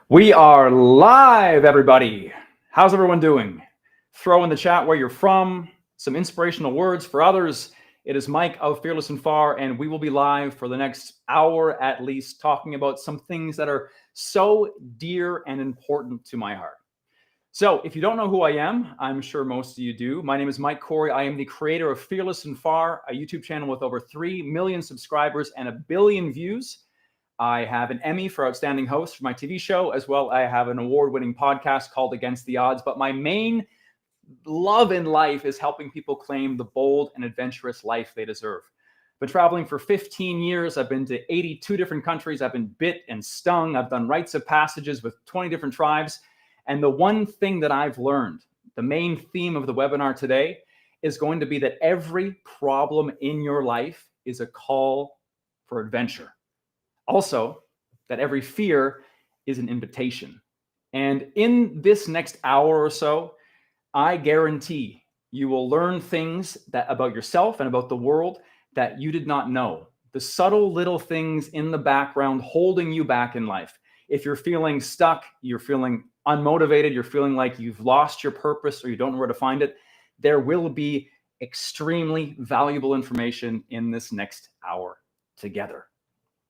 We are live, everybody. How's everyone doing? Throw in the chat where you're from, some inspirational words for others. It is Mike of Fearless and Far, and we will be live for the next hour at least, talking about some things that are so dear and important to my heart. So, if you don't know who I am, I'm sure most of you do. My name is Mike Corey. I am the creator of Fearless and Far, a YouTube channel with over 3 million subscribers and 1 billion views. I have an Emmy for Outstanding Host for my TV show, as well. I have an award-winning podcast called Against the Odds. But my main love in life is helping people claim the bold and adventurous life they deserve. I've been traveling for 15 years. I've been to 82 different countries. I've been bit and stung. I've done rites of passages with 20 different tribes. And the one thing that I've learned, the main theme of the webinar today, is going to be that every problem in your life is a call for adventure. Also, that every fear is an invitation. And in this next hour or so, I guarantee you will learn things about yourself and about the world that you did not know. The subtle little things in the background holding you back in life. If you're feeling stuck, you're feeling unmotivated, you're feeling like you've lost your purpose or you don't know where to find it, there will be extremely valuable information in this next hour together.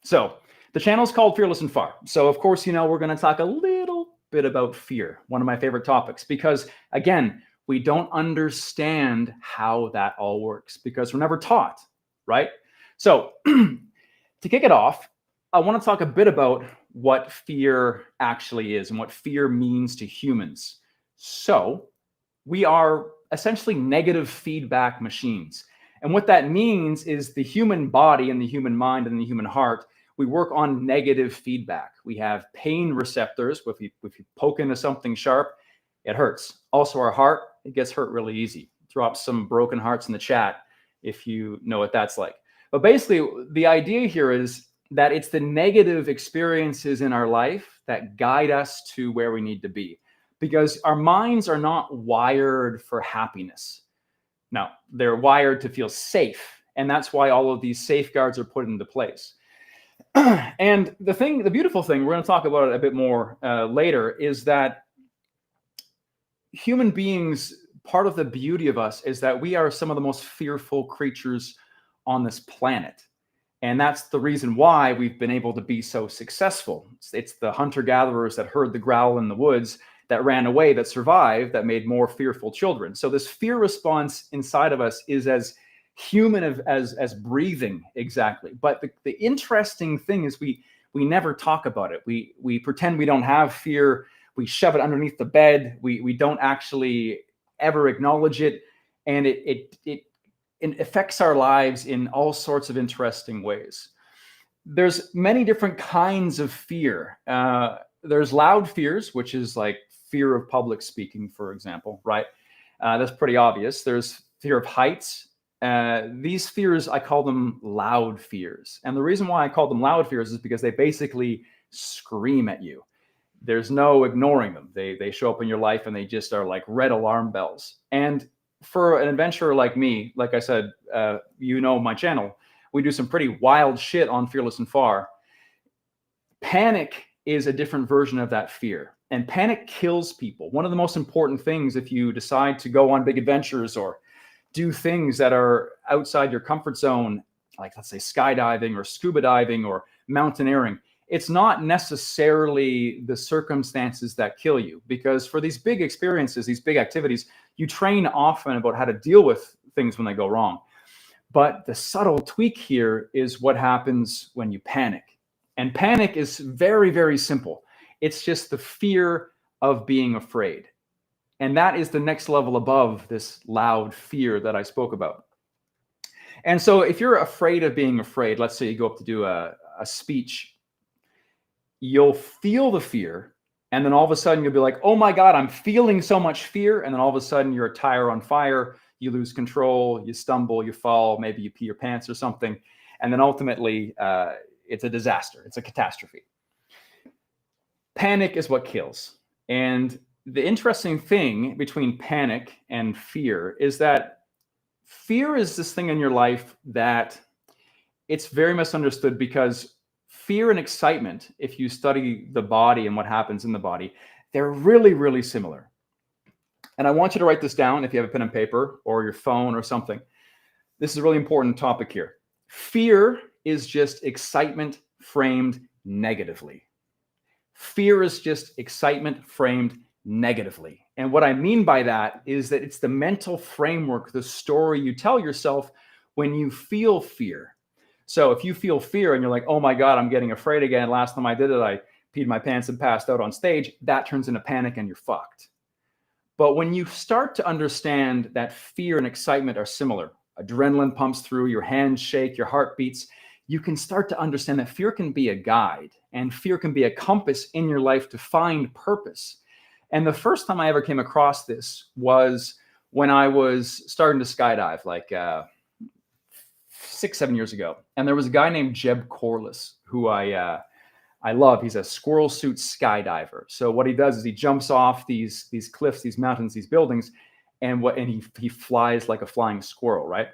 So the channel is called Fearless and Far. So of course, we're going to talk a little bit about fear, one of my favorite topics, because again, we don't understand how that all works because we're never taught, right? So to kick it off, I want to talk a bit about what fear actually is and what fear means to humans. So we are essentially negative feedback machines. And what that means is the human body and the human mind and the human heart, we work on negative feedback. We have pain receptors. If you poke into something sharp, it hurts. Also, our heart, it gets hurt really easy. Drop some broken hearts in the chat if you know what that's like. But basically, the idea here is that it's the negative experiences in our life that guide us to where we need to be, because our minds are not wired for happiness. No, they're wired to feel safe. And that's why all of these safeguards are put into place. And the beautiful thing, we're going to talk about it a bit more later, is that human beings, part of the beauty of us is that we are some of the most fearful creatures on this planet. And that's the reason why we've been able to be so successful. It's the hunter-gatherers that heard the growl in the woods, that ran away, that survived, that made more fearful children. So this fear response inside of us is as human as breathing, exactly. But the interesting thing is we never talk about it. We pretend we don't have fear. We shove it underneath the bed. We don't actually ever acknowledge it. And it affects our lives in all sorts of interesting ways. There's many different kinds of fear. There's loud fears, which is like fear of public speaking, for example, right? That's pretty obvious. There's fear of heights. These fears, I call them loud fears. And the reason why I call them loud fears is because they basically scream at you. There's no ignoring them. They show up in your life and they just are like red alarm bells. And for an adventurer like me, like I said, my channel, we do some pretty wild shit on Fearless and Far. Panic is a different version of that fear. And panic kills people. One of the most important things if you decide to go on big adventures or do things that are outside your comfort zone, like let's say skydiving or scuba diving or mountaineering, it's not necessarily the circumstances that kill you. Because for these big experiences, these big activities, you train often about how to deal with things when they go wrong. But the subtle tweak here is what happens when you panic. And panic is very, very simple. It's just the fear of being afraid. And that is the next level above this loud fear that I spoke about. And so if you're afraid of being afraid, let's say you go up to do a speech, you'll feel the fear. And then all of a sudden you'll be like, oh my God, I'm feeling so much fear. And then all of a sudden you're a tire on fire. You lose control, you stumble, you fall, maybe you pee your pants or something. And then ultimately it's a disaster. It's a catastrophe. Panic is what kills. And the interesting thing between panic and fear is that fear is this thing in your life that it's very misunderstood, because Fear and excitement, if you study the body and what happens in the body, they're really, really similar. And I want you to write this down if you have a pen and paper or your phone or something. This is a really important topic here. Fear is just excitement framed negatively. Fear is just excitement framed negatively. And what I mean by that is that it's the mental framework, the story you tell yourself when you feel fear. So if you feel fear and you're like, oh my God, I'm getting afraid again. Last time I did it, I peed my pants and passed out on stage. That turns into panic and you're fucked. But when you start to understand that fear and excitement are similar, adrenaline pumps through, your hands shake, your heart beats, you can start to understand that fear can be a guide and fear can be a compass in your life to find purpose. And the first time I ever came across this was when I was starting to skydive, like 6, 7 years ago. And there was a guy named Jeb Corliss who I love. He's a squirrel suit skydiver. So what he does is he jumps off these cliffs, these mountains, these buildings, and he flies like a flying squirrel, right?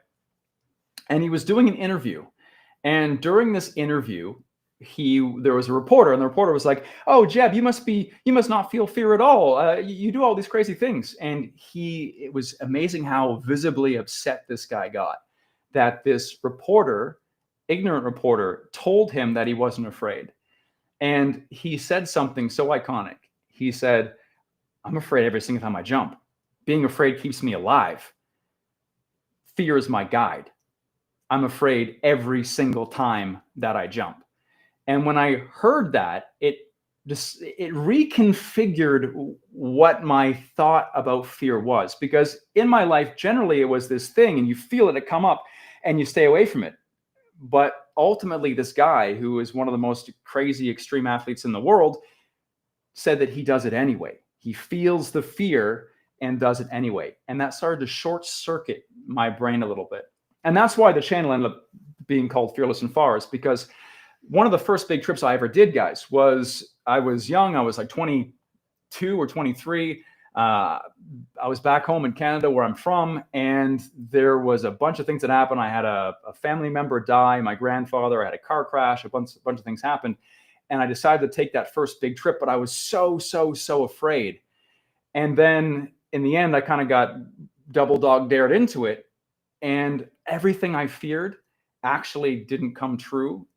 And he was doing an interview. And during this interview, there was a reporter, and the reporter was like, "Oh, Jeb, you must not feel fear at all. You do all these crazy things." And it was amazing how visibly upset this guy got that this reporter, ignorant reporter, told him that he wasn't afraid. And he said something so iconic. He said, "I'm afraid every single time I jump. Being afraid keeps me alive. Fear is my guide. I'm afraid every single time that I jump." And when I heard that, it reconfigured what my thought about fear was. Because in my life, generally, it was this thing, and you feel it come up, and you stay away from it. But ultimately, this guy, who is one of the most crazy extreme athletes in the world, said that he does it anyway. He feels the fear and does it anyway. And that started to short circuit my brain a little bit. And that's why the channel ended up being called Fearless and Far, is because one of the first big trips I ever did, guys, was I was young. I was like 22 or 23. I was back home in Canada where I'm from, and there was a bunch of things that happened. I had a family member die, my grandfather, I had a car crash, a bunch of things happened. And I decided to take that first big trip, but I was so afraid. And then in the end, I kind of got double dog dared into it. And everything I feared actually didn't come true.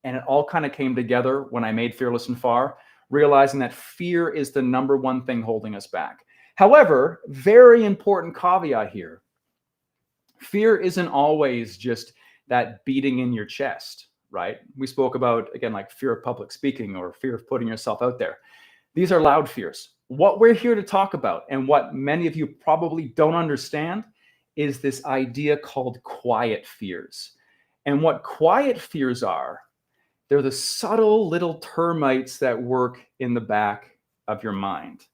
And it all kind of came together when I made Fearless and Far, realizing that fear is the number one thing holding us back. However, very important caveat here. Fear isn't always just that beating in your chest, right? We spoke about, again, like fear of public speaking or fear of putting yourself out there. These are loud fears. What we're here to talk about, and what many of you probably don't understand, is this idea called quiet fears. And what quiet fears are, they're the subtle little termites that work in the back of your mind.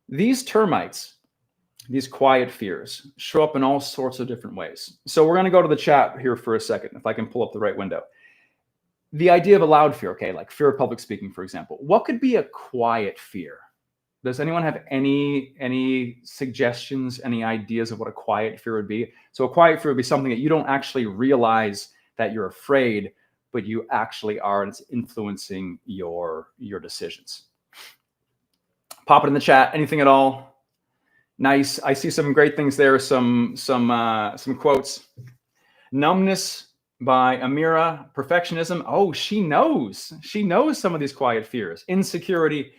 These termites, these quiet fears, show up in all sorts of different ways. So we're going to go to the chat here for a second, if I can pull up the right window. The idea of a loud fear, okay, like fear of public speaking, for example. What could be a quiet fear? Does anyone have any suggestions, any ideas of what a quiet fear would be? So a quiet fear would be something that you don't actually realize that you're afraid, but you actually are, and it's influencing your decisions. Pop it in the chat. Anything at all? Nice. I see some great things there. Some quotes. Numbness by Amira. Perfectionism. Oh, she knows some of these quiet fears. Insecurity.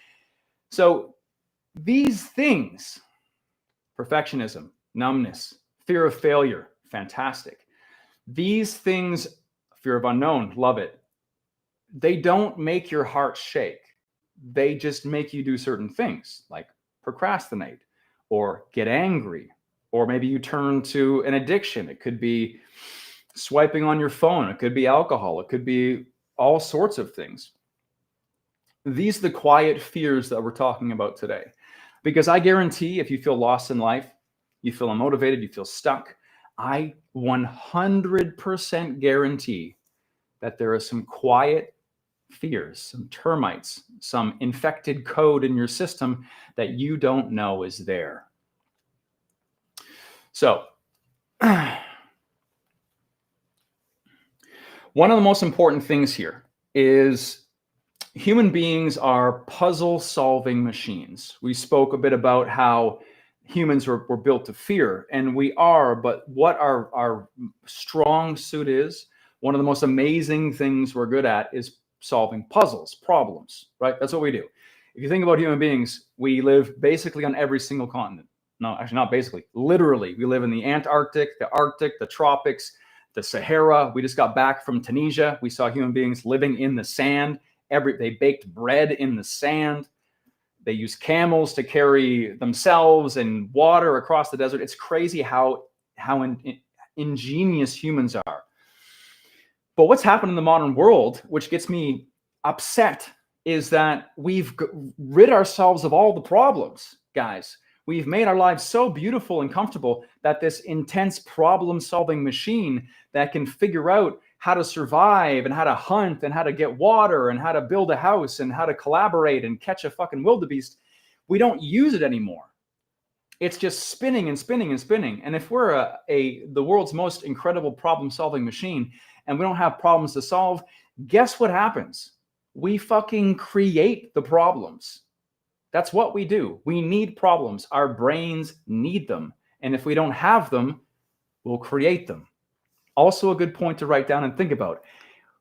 So these things, perfectionism, numbness, fear of failure, fantastic. These things, fear of unknown, love it. They don't make your heart shake. They just make you do certain things like procrastinate or get angry, or maybe you turn to an addiction. It could be swiping on your phone. It could be alcohol. It could be all sorts of things. These are the quiet fears that we're talking about today. Because I guarantee if you feel lost in life, you feel unmotivated, you feel stuck, I 100% guarantee that there are some quiet fears, some termites, some infected code in your system that you don't know is there. So, one of the most important things here is human beings are puzzle-solving machines. We spoke a bit about how humans were built to fear, and we are, but what our strong suit is, one of the most amazing things we're good at is solving puzzles, problems, right? That's what we do. If you think about human beings, we live basically on every single continent. No, actually not basically, literally. We live in the Antarctic, the tropics, the Sahara. We just got back from Tunisia. We saw human beings living in the sand. They baked bread in the sand. They use camels to carry themselves and water across the desert. It's crazy how ingenious humans are. But what's happened in the modern world, which gets me upset, is that we've rid ourselves of all the problems, guys. We've made our lives so beautiful and comfortable that this intense problem-solving machine that can figure out how to survive and how to hunt and how to get water and how to build a house and how to collaborate and catch a fucking wildebeest, we don't use it anymore. It's just spinning and spinning and spinning. And if we're the world's most incredible problem-solving machine and we don't have problems to solve, guess what happens? We fucking create the problems. That's what we do. We need problems. Our brains need them. And if we don't have them, we'll create them. Also a good point to write down and think about.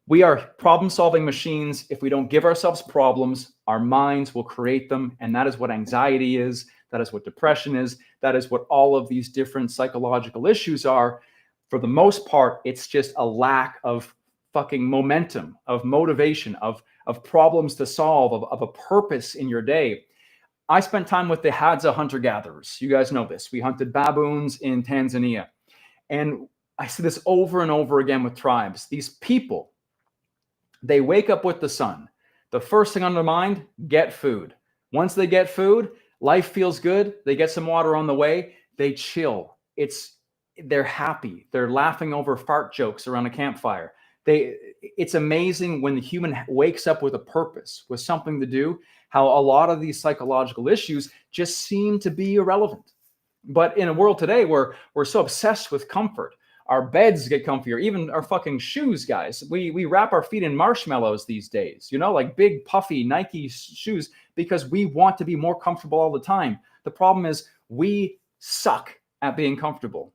We are problem-solving machines. If we don't give ourselves problems, our minds will create them. And that is what anxiety is. That is what depression is. That is what all of these different psychological issues are. For the most part, it's just a lack of fucking momentum, of motivation, of problems to solve, of a purpose in your day. I spent time with the Hadza hunter-gatherers. You guys know this. We hunted baboons in Tanzania. And I see this over and over again with tribes. These people, they wake up with the sun. The first thing on their mind, get food. Once they get food, life feels good. They get some water on the way. They chill. They're happy. They're laughing over fart jokes around a campfire. It's amazing when the human wakes up with a purpose, with something to do, how a lot of these psychological issues just seem to be irrelevant. But in a world today where we're so obsessed with comfort, our beds get comfier, even our fucking shoes, guys. We wrap our feet in marshmallows these days, like big puffy Nike shoes, because we want to be more comfortable all the time. The problem is we suck at being comfortable.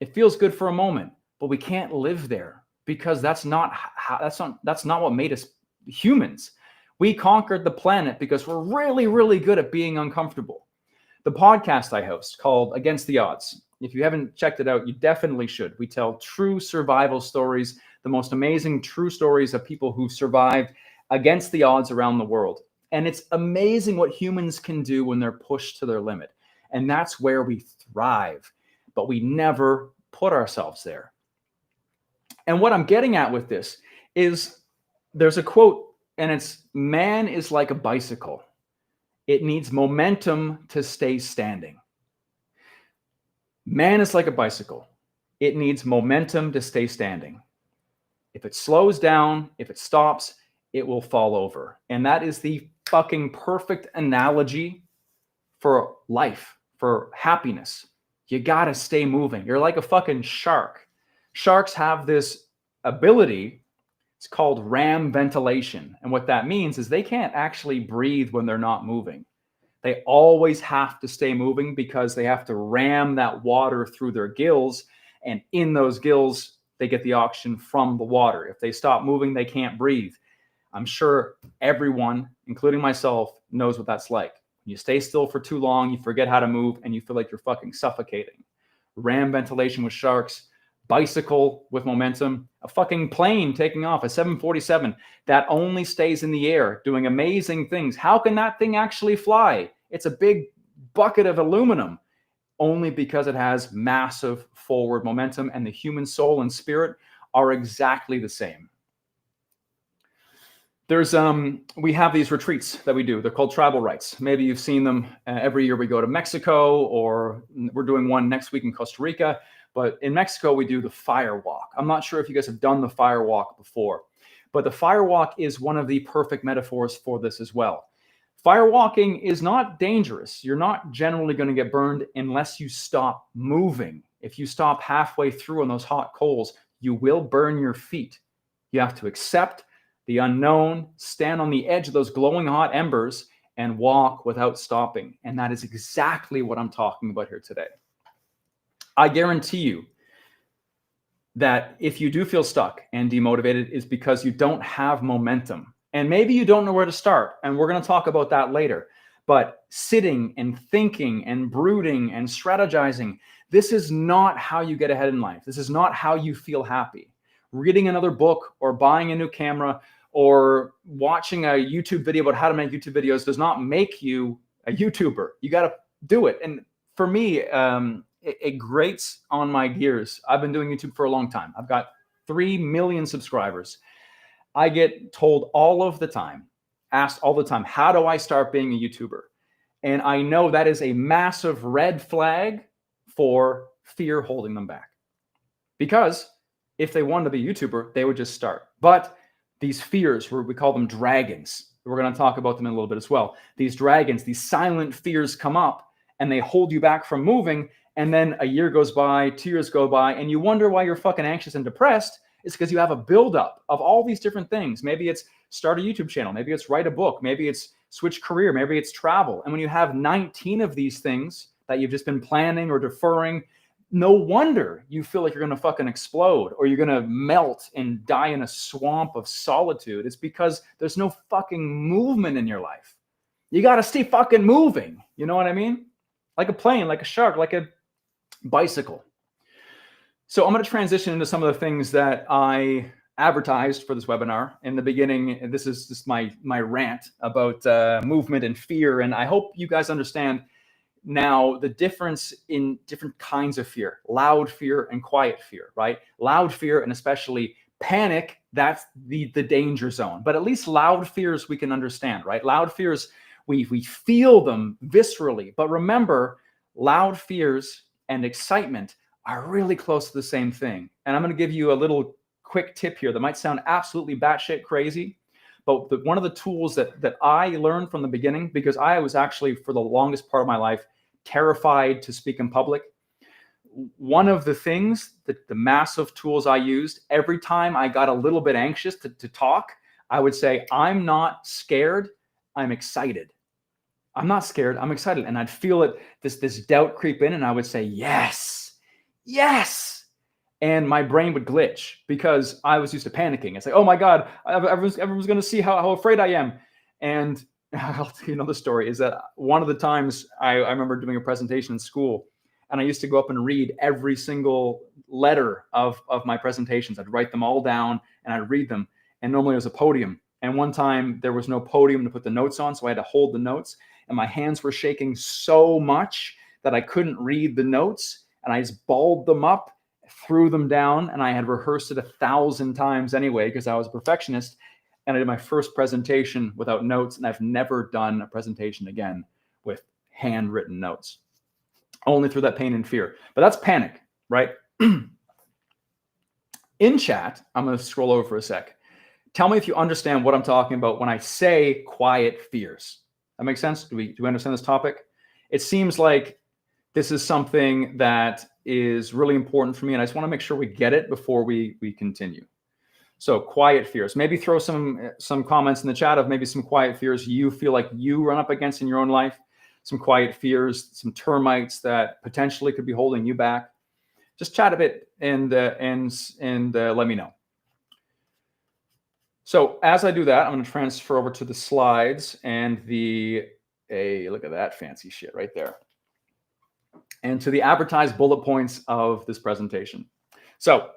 It feels good for a moment, but we can't live there because that's not what made us humans. We conquered the planet because we're really, really good at being uncomfortable. The podcast I host called Against the Odds. If you haven't checked it out, you definitely should. We tell true survival stories, the most amazing true stories of people who've survived against the odds around the world. And it's amazing what humans can do when they're pushed to their limit. And that's where we thrive, but we never put ourselves there. And what I'm getting at with this is there's a quote, and it's, "Man is like a bicycle. It needs momentum to stay standing." Man is like a bicycle. It needs momentum to stay standing. If it slows down, if it stops, it will fall over. And that is the fucking perfect analogy for life, for happiness. You gotta stay moving. You're like a fucking shark. Sharks have this ability. It's called ram ventilation. And what that means is they can't actually breathe when they're not moving. They always have to stay moving because they have to ram that water through their gills. And in those gills, they get the oxygen from the water. If they stop moving, they can't breathe. I'm sure everyone, including myself, knows what that's like. You stay still for too long, you forget how to move, and you feel like you're fucking suffocating. Ram ventilation with sharks, bicycle with momentum, a fucking plane taking off, a 747 that only stays in the air doing amazing things. How can that thing actually fly? It's a big bucket of aluminum, only because it has massive forward momentum, and the human soul and spirit are exactly the same. We have these retreats that we do. They're called tribal rites. Maybe you've seen them. Every year we go to Mexico, or we're doing one next week in Costa Rica. But in Mexico, we do the fire walk. I'm not sure if you guys have done the fire walk before, but the fire walk is one of the perfect metaphors for this as well. Fire walking is not dangerous. You're not generally going to get burned unless you stop moving. If you stop halfway through on those hot coals, you will burn your feet. You have to accept the unknown, stand on the edge of those glowing hot embers, and walk without stopping. And that is exactly what I'm talking about here today. I guarantee you that if you do feel stuck and demotivated, it's because you don't have momentum. And maybe you don't know where to start. And we're going to talk about that later. But sitting and thinking and brooding and strategizing, this is not how you get ahead in life. This is not how you feel happy. Reading another book or buying a new camera or watching a YouTube video about how to make YouTube videos does not make you a YouTuber. You got to do it. And for me, it grates on my gears. I've been doing YouTube for a long time. I've got 3 million subscribers. I get told all of the time, asked all the time, how do I start being a YouTuber? And I know that is a massive red flag for fear holding them back. Because if they wanted to be a YouTuber, they would just start. But these fears, we call them dragons. We're going to talk about them in a little bit as well. These dragons, these silent fears come up and they hold you back from moving. And then a year goes by, 2 years go by, and you wonder why you're fucking anxious and depressed. It's because you have a buildup of all these different things. Maybe it's start a YouTube channel. Maybe it's write a book. Maybe it's switch career. Maybe it's travel. And when you have 19 of these things that you've just been planning or deferring, no wonder you feel like you're going to fucking explode or you're going to melt and die in a swamp of solitude. It's because there's no fucking movement in your life. You got to stay fucking moving. You know what I mean? Like a plane, like a shark, like a bicycle. So I'm going to transition into some of the things that I advertised for this webinar. In the beginning, this is just my rant about movement and fear. And I hope you guys understand now the difference in different kinds of fear, loud fear and quiet fear, right? Loud fear and especially panic, that's the danger zone. But at least loud fears we can understand, right? Loud fears, we feel them viscerally. But remember, loud fears and excitement are really close to the same thing. And I'm going to give you a little quick tip here that might sound absolutely batshit crazy. But one of the tools that I learned from the beginning, because I was actually, for the longest part of my life, terrified to speak in public. One of the things, the massive tools I used, every time I got a little bit anxious to talk, I would say, I'm not scared, I'm excited. I'm not scared, I'm excited. And I'd feel it, this doubt creep in, and I would say, yes, yes. And my brain would glitch because I was used to panicking. It's like, oh my God, everyone's going to see how afraid I am. And I'll tell you another story is that one of the times I remember doing a presentation in school, and I used to go up and read every single letter of my presentations. I'd write them all down and I'd read them. And normally it was a podium. And one time there was no podium to put the notes on, so I had to hold the notes. And my hands were shaking so much that I couldn't read the notes. And I just balled them up, threw them down, and I had rehearsed it 1,000 times anyway because I was a perfectionist. And I did my first presentation without notes, and I've never done a presentation again with handwritten notes, only through that pain and fear. But that's panic, right? In chat, I'm going to scroll over for a sec. Tell me if you understand what I'm talking about when I say quiet fears. That makes sense? Do we understand this topic? It seems like this is something that is really important for me, and I just want to make sure we get it before we continue. So quiet fears. Maybe throw some comments in the chat of maybe some quiet fears you feel like you run up against in your own life. Some quiet fears, some termites that potentially could be holding you back. Just chat a bit and let me know. So as I do that, I'm going to transfer over to the slides and look at that fancy shit right there. And to the advertised bullet points of this presentation. So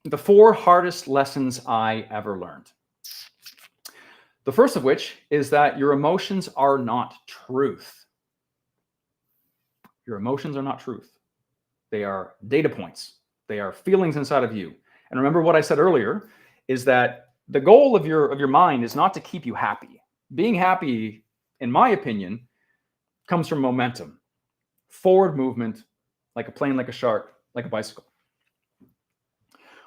the 4 hardest lessons I ever learned. The first of which is that your emotions are not truth. Your emotions are not truth. They are data points. They are feelings inside of you. And remember what I said earlier is that the goal of your mind is not to keep you happy. Being happy, in my opinion, comes from momentum. Forward movement, like a plane, like a shark, like a bicycle.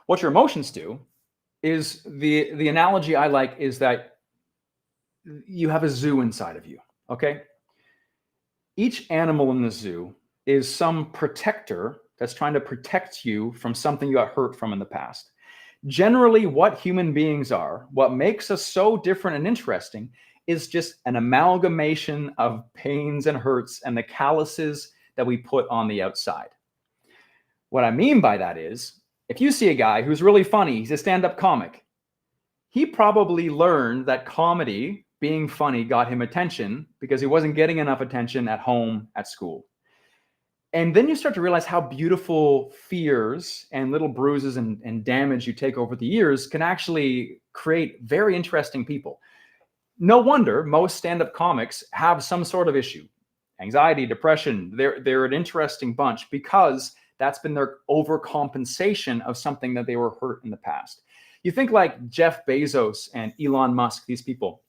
What your emotions do is the analogy I like is that you have a zoo inside of you, okay? Each animal in the zoo is some protector that's trying to protect you from something you got hurt from in the past. Generally, what human beings are, what makes us so different and interesting, is just an amalgamation of pains and hurts and the calluses that we put on the outside. What I mean by that is, if you see a guy who's really funny, he's a stand-up comic, he probably learned that comedy, being funny, got him attention because he wasn't getting enough attention at home, at school. And then you start to realize how beautiful fears and little bruises and damage you take over the years can actually create very interesting people. No wonder most stand-up comics have some sort of issue. Anxiety, depression, they're an interesting bunch because that's been their overcompensation of something that they were hurt in the past. You think like Jeff Bezos and Elon Musk, these people,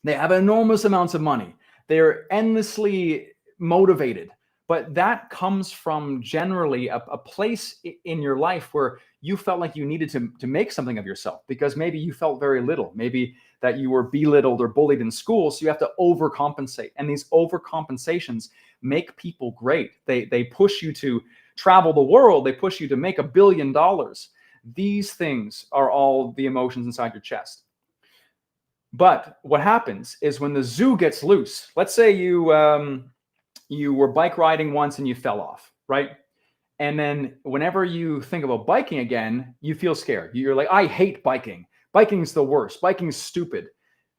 they have enormous amounts of money. They're endlessly motivated. But that comes from generally a place in your life where you felt like you needed to make something of yourself because maybe you felt very little, maybe that you were belittled or bullied in school. So you have to overcompensate. And these overcompensations make people great. They push you to travel the world. They push you to make $1 billion. These things are all the emotions inside your chest. But what happens is when the zoo gets loose, let's say you were bike riding once and you fell off, right? And then whenever you think about biking again, you feel scared. You're like, I hate biking. Biking's the worst. Biking's stupid.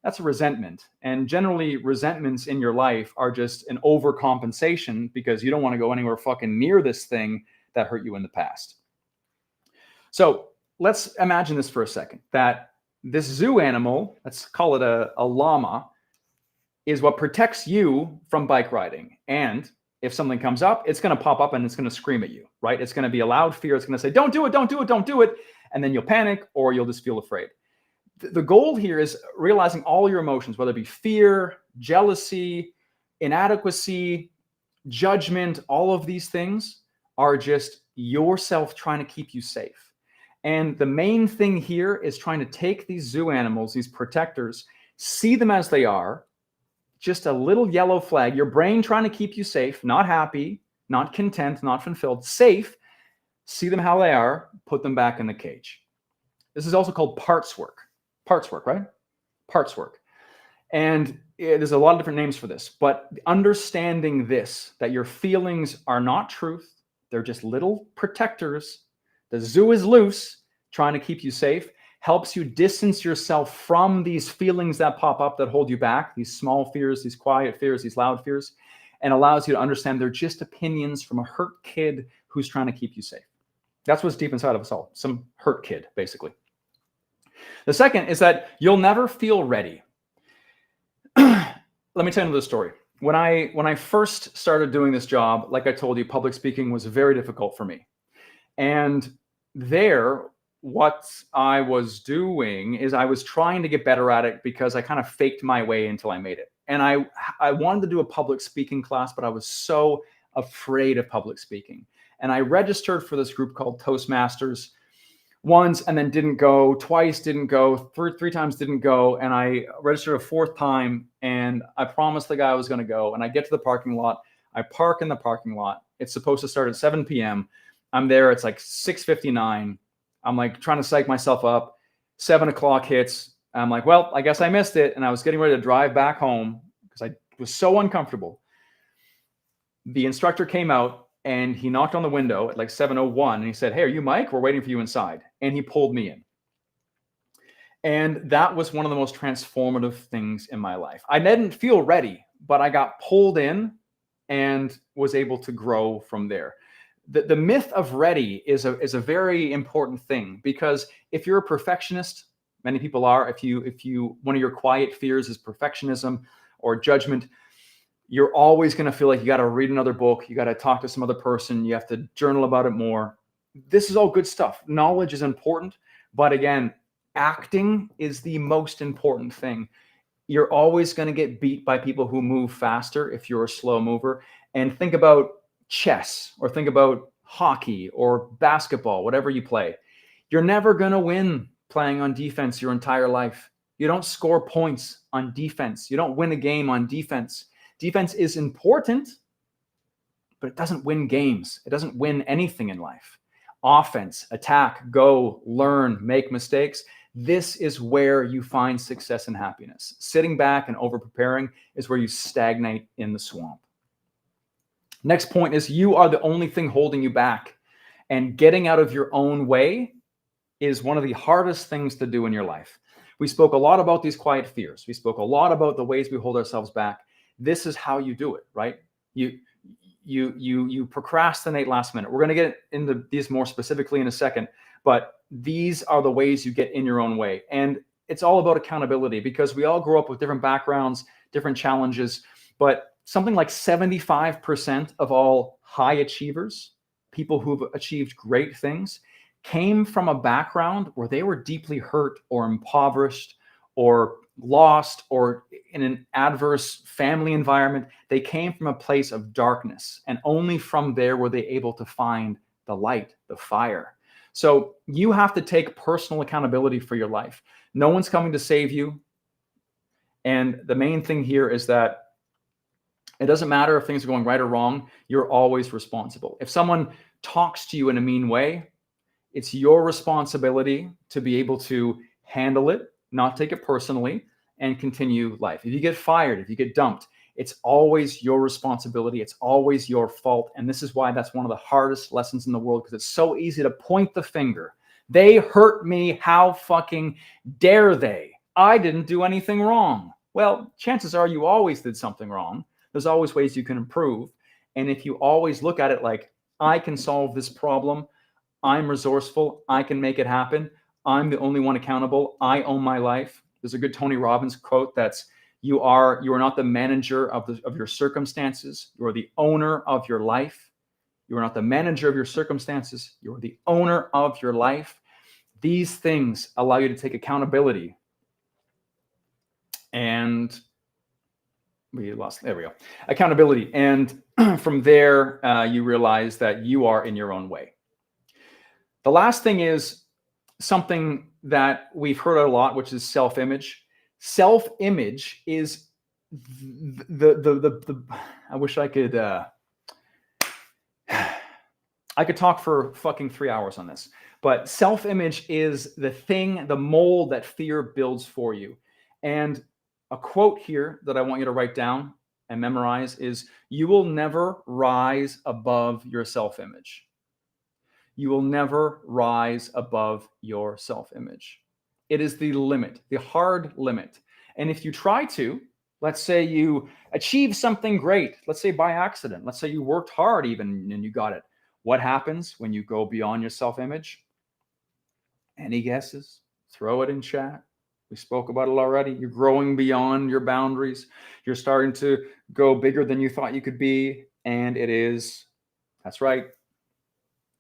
That's a resentment. And generally, resentments in your life are just an overcompensation because you don't want to go anywhere fucking near this thing that hurt you in the past. So let's imagine this for a second, that this zoo animal, let's call it a llama, is what protects you from bike riding. And if something comes up, it's going to pop up and it's going to scream at you, right? It's going to be a loud fear. It's going to say, don't do it, don't do it, don't do it. And then you'll panic or you'll just feel afraid. The goal here is realizing all your emotions, whether it be fear, jealousy, inadequacy, judgment, all of these things are just yourself trying to keep you safe. And the main thing here is trying to take these zoo animals, these protectors, see them as they are, just a little yellow flag, your brain trying to keep you safe, not happy, not content, not fulfilled, safe. See them how they are, put them back in the cage. This is also called parts work. Parts work, right? Parts work. And there's a lot of different names for this, but understanding this, that your feelings are not truth, they're just little protectors. The zoo is loose, trying to keep you safe, helps you distance yourself from these feelings that pop up that hold you back, these small fears, these quiet fears, these loud fears, and allows you to understand they're just opinions from a hurt kid who's trying to keep you safe. That's what's deep inside of us all, some hurt kid, basically. The second is that you'll never feel ready. Let me tell you another story. When I first started doing this job, like I told you, public speaking was very difficult for me. And there, what I was doing is I was trying to get better at it because I kind of faked my way until I made it. And I wanted to do a public speaking class, but I was so afraid of public speaking. And I registered for this group called Toastmasters once and then didn't go, twice didn't go, three times didn't go. And I registered a fourth time and I promised the guy I was going to go. And I get to the parking lot. I park in the parking lot. It's supposed to start at 7 p.m. I'm there. It's like 6:59. I'm like trying to psych myself up. 7 o'clock hits. I'm like, well, I guess I missed it. And I was getting ready to drive back home because I was so uncomfortable. The instructor came out and he knocked on the window at like 7:01 and he said, hey, are you Mike? We're waiting for you inside. And he pulled me in. And that was one of the most transformative things in my life. I didn't feel ready, but I got pulled in and was able to grow from there. The myth of ready is a very important thing because if you're a perfectionist, many people are, if you one of your quiet fears is perfectionism or judgment, you're always going to feel like you got to read another book, you got to talk to some other person, you have to journal about it more. This is all good stuff. Knowledge is important, but again, acting is the most important thing. You're always going to get beat by people who move faster if you're a slow mover. And think about chess or think about hockey or basketball, whatever you play. You're never going to win playing on defense your entire life. You don't score points on defense. You don't win a game on defense. Defense is important, but it doesn't win games. It doesn't win anything in life. offense, attack, go, learn, make mistakes. This is where you find success and happiness. Sitting back and over preparing is where you stagnate in the swamp. Next point is you are the only thing holding you back. And getting out of your own way is one of the hardest things to do in your life. We spoke a lot about these quiet fears. We spoke a lot about the ways we hold ourselves back. This is how you do it, right? You procrastinate last minute. We're going to get into these more specifically in a second, but these are the ways you get in your own way. And it's all about accountability, because we all grow up with different backgrounds, different challenges, but something like 75% of all high achievers, people who've achieved great things, came from a background where they were deeply hurt or impoverished or lost or in an adverse family environment. They came from a place of darkness, and only from there were they able to find the light, the fire. So you have to take personal accountability for your life. No one's coming to save you. And the main thing here is that it doesn't matter if things are going right or wrong. You're always responsible. If someone talks to you in a mean way, it's your responsibility to be able to handle it, not take it personally, and continue life. If you get fired, if you get dumped, it's always your responsibility. It's always your fault. And this is why that's one of the hardest lessons in the world, because it's so easy to point the finger. They hurt me. How fucking dare they? I didn't do anything wrong. Well, chances are you always did something wrong. There's always ways you can improve. And if you always look at it like, I can solve this problem, I'm resourceful, I can make it happen, I'm the only one accountable, I own my life. There's a good Tony Robbins quote that's, you are not the manager of your circumstances, you are the owner of your life. You are not the manager of your circumstances, you are the owner of your life. These things allow you to take accountability. And there we go. Accountability. And from there, you realize that you are in your own way. The last thing is something that we've heard a lot, which is self-image. Self-image is I wish I could talk for fucking 3 hours on this, but self-image is the thing, the mold that fear builds for you. And a quote here that I want you to write down and memorize is, you will never rise above your self-image. You will never rise above your self-image. It is the limit, the hard limit. And if you try to, let's say you achieve something great, let's say by accident, let's say you worked hard even and you got it. What happens when you go beyond your self-image? Any guesses? Throw it in chat. We spoke about it already. You're growing beyond your boundaries. You're starting to go bigger than you thought you could be. And it is, that's right,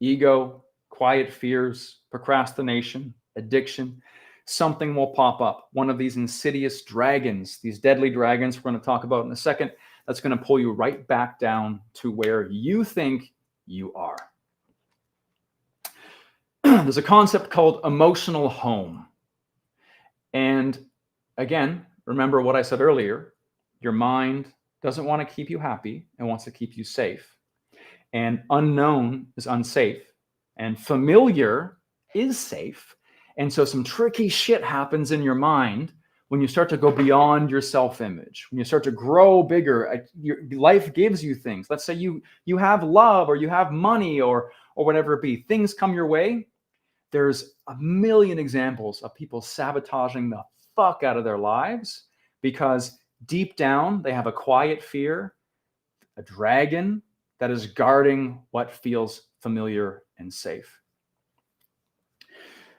ego, quiet fears, procrastination, addiction. Something will pop up. One of these insidious dragons, these deadly dragons we're going to talk about in a second, that's going to pull you right back down to where you think you are. There's a concept called emotional home. And again, remember what I said earlier, your mind doesn't want to keep you happy. It wants to keep you safe. And unknown is unsafe. And familiar is safe. And so some tricky shit happens in your mind when you start to go beyond your self-image, when you start to grow bigger. Your life gives you things. Let's say you have love, or you have money, or whatever it be. Things come your way. There's a million examples of people sabotaging the fuck out of their lives because deep down they have a quiet fear, a dragon that is guarding what feels familiar and safe.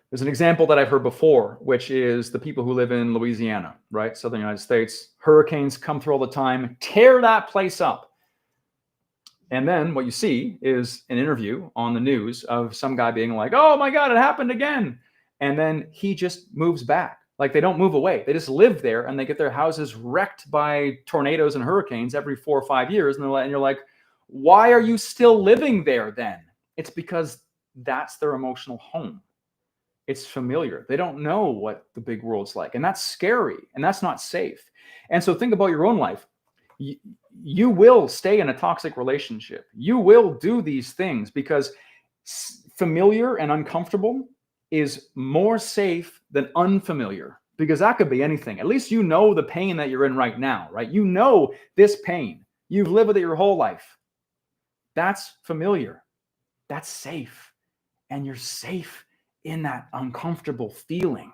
There's an example that I've heard before, which is the people who live in Louisiana, right? Southern United States. Hurricanes come through all the time, tear that place up. And then what you see is an interview on the news of some guy being like, oh my God, it happened again. And then he just moves back. Like, they don't move away. They just live there, and they get their houses wrecked by tornadoes and hurricanes every 4 or 5 years. And you're like, why are you still living there then? It's because that's their emotional home. It's familiar. They don't know what the big world's like. And that's scary. And that's not safe. And so think about your own life. You will stay in a toxic relationship. You will do these things because familiar and uncomfortable is more safe than unfamiliar, because that could be anything. At least you know the pain that you're in right now, right? You know this pain. You've lived with it your whole life. That's familiar. That's safe. And you're safe in that uncomfortable feeling.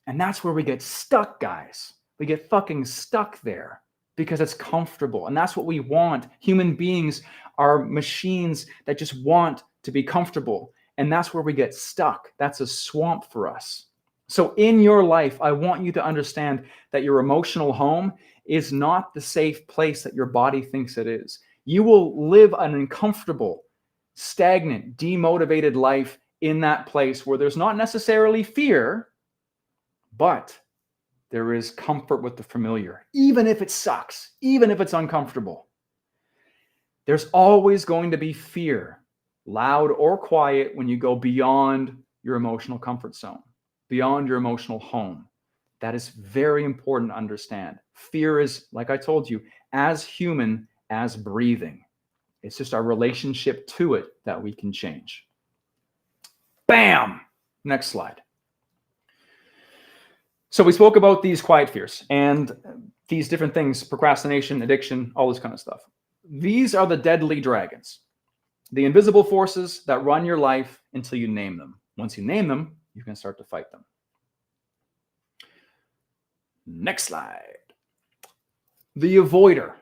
And that's where we get stuck, guys. We get fucking stuck there because it's comfortable. And that's what we want. Human beings are machines that just want to be comfortable. And that's where we get stuck. That's a swamp for us. So in your life, I want you to understand that your emotional home is not the safe place that your body thinks it is. You will live an uncomfortable, stagnant, demotivated life in that place where there's not necessarily fear, but there is comfort with the familiar, even if it sucks, even if it's uncomfortable. There's always going to be fear, loud or quiet, when you go beyond your emotional comfort zone, beyond your emotional home. That is very important to understand. Fear is, like I told you, as human as breathing. It's just our relationship to it that we can change. Bam! Next slide. So we spoke about these quiet fears and these different things, procrastination, addiction, all this kind of stuff. These are the deadly dragons, the invisible forces that run your life until you name them. Once you name them, you can start to fight them. Next slide. The avoider.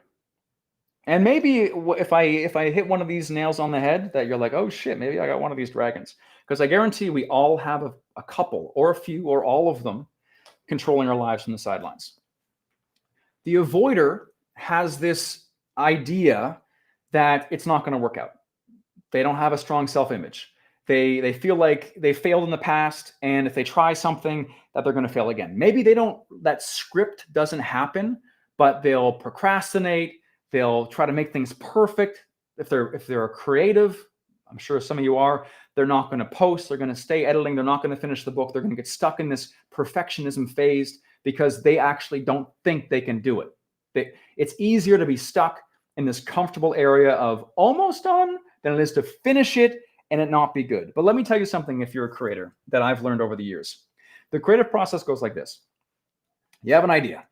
And maybe if I hit one of these nails on the head, that you're like, oh shit, maybe I got one of these dragons. Because I guarantee we all have a couple or a few or all of them controlling our lives from the sidelines. The avoider has this idea that it's not going to work out. They don't have a strong self-image. They feel like they failed in the past, and if they try something, that they're going to fail again. Maybe that script doesn't happen, but they'll procrastinate. They'll try to make things perfect. If they're a creative, I'm sure some of you are, they're not going to post. They're going to stay editing. They're not going to finish the book. They're going to get stuck in this perfectionism phase because they actually don't think they can do it. It's easier to be stuck in this comfortable area of almost done than it is to finish it and it not be good. But let me tell you something, if you're a creator, that I've learned over the years. The creative process goes like this. You have an idea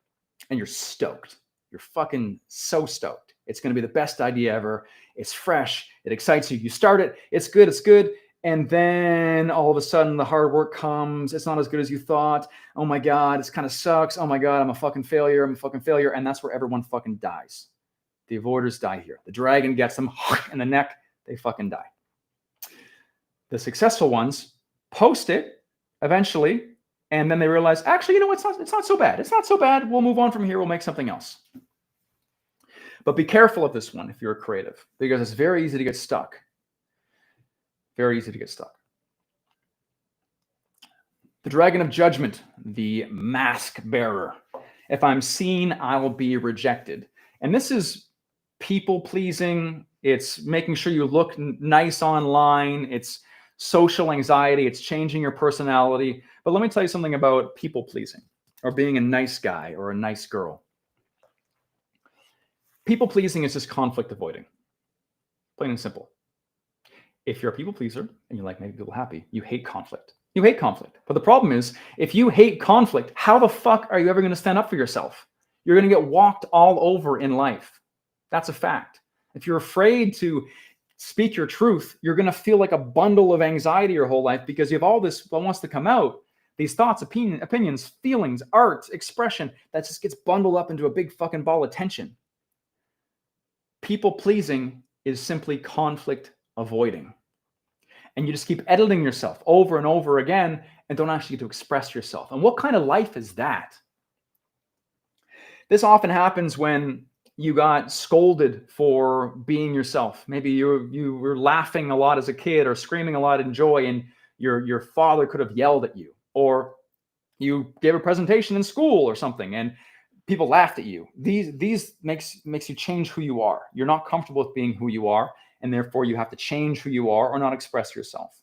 and you're stoked. You're fucking so stoked. It's going to be the best idea ever. It's fresh. It excites you. You start it. It's good. It's good. And then all of a sudden the hard work comes. It's not as good as you thought. Oh my God, this kind of sucks. Oh my God, I'm a fucking failure. I'm a fucking failure. And that's where everyone fucking dies. The avoiders die here. The dragon gets them in the neck. They fucking die. The successful ones post it eventually. And then they realize, actually, you know, it's not so bad. It's not so bad. We'll move on from here. We'll make something else. But be careful of this one if you're a creative, because it's very easy to get stuck. Very easy to get stuck. The dragon of judgment, the mask bearer. If I'm seen, I will be rejected. And this is people pleasing. It's making sure you look nice online. It's social anxiety. It's changing your personality. But let me tell you something about people pleasing or being a nice guy or a nice girl. People pleasing is just conflict avoiding. Plain and simple. If you're a people pleaser and you like making people happy, you hate conflict. You hate conflict. But the problem is, if you hate conflict, how the fuck are you ever going to stand up for yourself? You're going to get walked all over in life. That's a fact. If you're afraid to speak your truth, you're going to feel like a bundle of anxiety your whole life because you have all this that wants to come out. These thoughts, opinions, feelings, art, expression, that just gets bundled up into a big fucking ball of tension. People pleasing is simply conflict avoiding. And you just keep editing yourself over and over again and don't actually get to express yourself. And what kind of life is that? This often happens when you got scolded for being yourself. Maybe you were laughing a lot as a kid or screaming a lot in joy, and your father could have yelled at you. Or you gave a presentation in school or something and people laughed at you. These makes you change who you are. You're not comfortable with being who you are, and therefore you have to change who you are or not express yourself.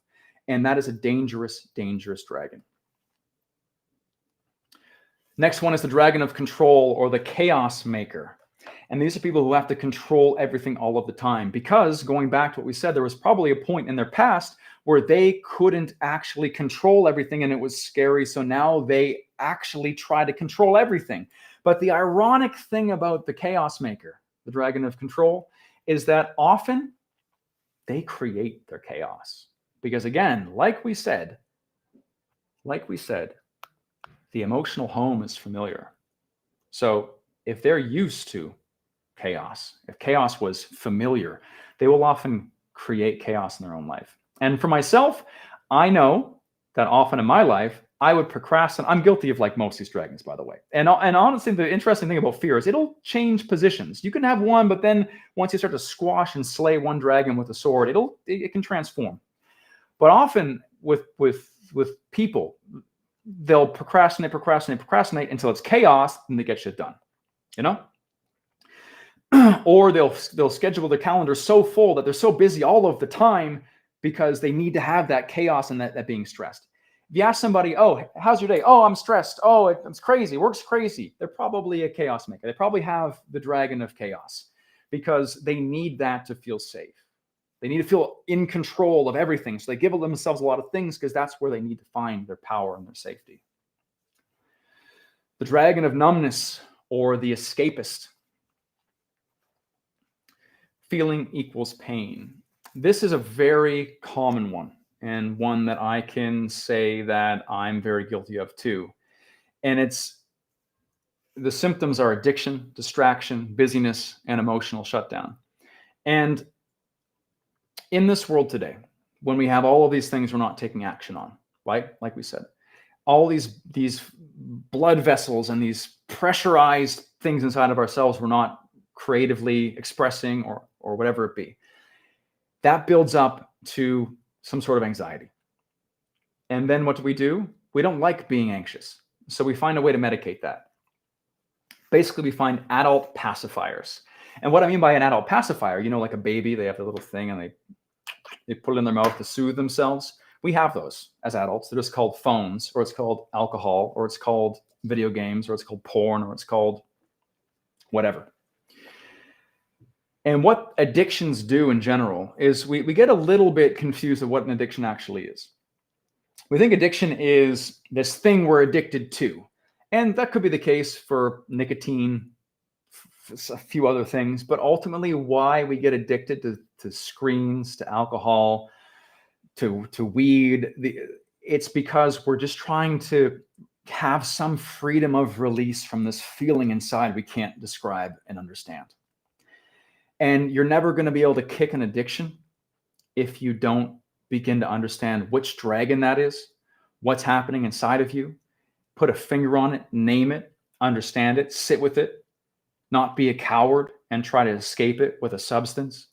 And that is a dangerous, dangerous dragon. Next one is the dragon of control, or the chaos maker. And these are people who have to control everything all of the time, because going back to what we said, there was probably a point in their past where they couldn't actually control everything and it was scary. So now they actually try to control everything. But the ironic thing about the chaos maker, the dragon of control, is that often they create their chaos. Because again, like we said, the emotional home is familiar. So if they're used to chaos, if chaos was familiar, they will often create chaos in their own life. And for myself, I know that often in my life, I would procrastinate. I'm guilty of like most of these dragons, by the way. And honestly, the interesting thing about fear is it'll change positions. You can have one, but then once you start to squash and slay one dragon with a sword, it can transform. But often with people, they'll procrastinate until it's chaos and they get shit done, you know? Or they'll schedule their calendar so full that they're so busy all of the time because they need to have that chaos and that being stressed. If you ask somebody, oh, how's your day? Oh, I'm stressed. Oh, it's crazy. Work's crazy. They're probably a chaos maker. They probably have the dragon of chaos because they need that to feel safe. They need to feel in control of everything. So they give themselves a lot of things because that's where they need to find their power and their safety. The dragon of numbness, or the escapist. Feeling equals pain. This is a very common one, and one that I can say that I'm very guilty of too. And the symptoms are addiction, distraction, busyness, and emotional shutdown. And in this world today, when we have all of these things we're not taking action on, right? Like we said, all these blood vessels and these pressurized things inside of ourselves we're not creatively expressing or whatever it be. That builds up to some sort of anxiety. And then what do? We don't like being anxious. So we find a way to medicate that. Basically, we find adult pacifiers. And what I mean by an adult pacifier, like a baby, they have a little thing and they put it in their mouth to soothe themselves. We have those as adults. They're just called phones, or it's called alcohol, or it's called video games, or it's called porn, or it's called whatever. And what addictions do in general is we get a little bit confused of what an addiction actually is. We think addiction is this thing we're addicted to. And that could be the case for nicotine, a few other things. But ultimately, why we get addicted to screens, to alcohol, to weed, it's because we're just trying to have some freedom of release from this feeling inside we can't describe and understand. And you're never going to be able to kick an addiction if you don't begin to understand which dragon that is, what's happening inside of you, put a finger on it, name it, understand it, sit with it, not be a coward and try to escape it with a substance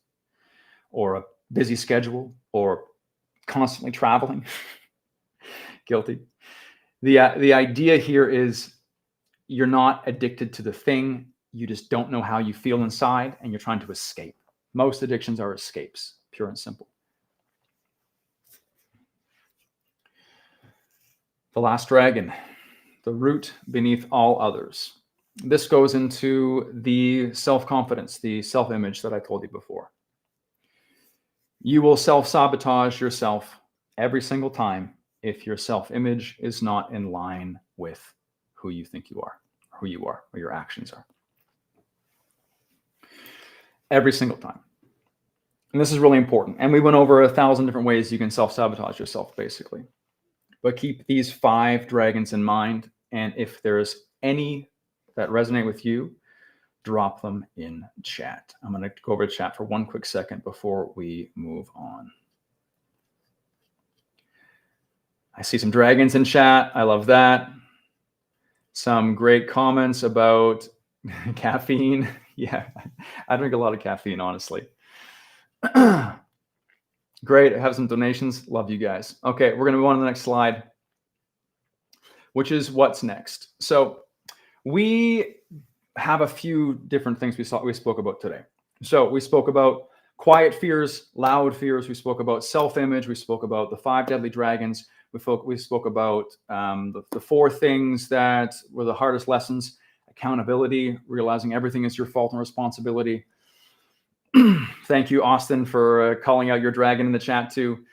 or a busy schedule or constantly traveling. Guilty. The idea here is you're not addicted to the thing. You just don't know how you feel inside, and you're trying to escape. Most addictions are escapes, pure and simple. The last dragon, the root beneath all others. This goes into the self-confidence, the self-image that I told you before. You will self-sabotage yourself every single time if your self-image is not in line with who you think you are, or your actions are. Every single time. And this is really important. And we went over 1,000 different ways you can self-sabotage yourself, basically. But keep these 5 dragons in mind. And if there's any that resonate with you, drop them in chat. I'm going to go over to chat for one quick second before we move on. I see some dragons in chat. I love that. Some great comments about caffeine. Yeah, I drink a lot of caffeine, honestly. Great. I have some donations. Love you guys. Okay, we're going to move on to the next slide, which is what's next. So we have a few different things we spoke about today. So we spoke about quiet fears, loud fears. We spoke about self-image. We spoke about the 5 deadly dragons. We spoke about the 4 things that were the hardest lessons. accountability, realizing everything is your fault and responsibility. Thank you, Austin, for calling out your dragon in the chat too.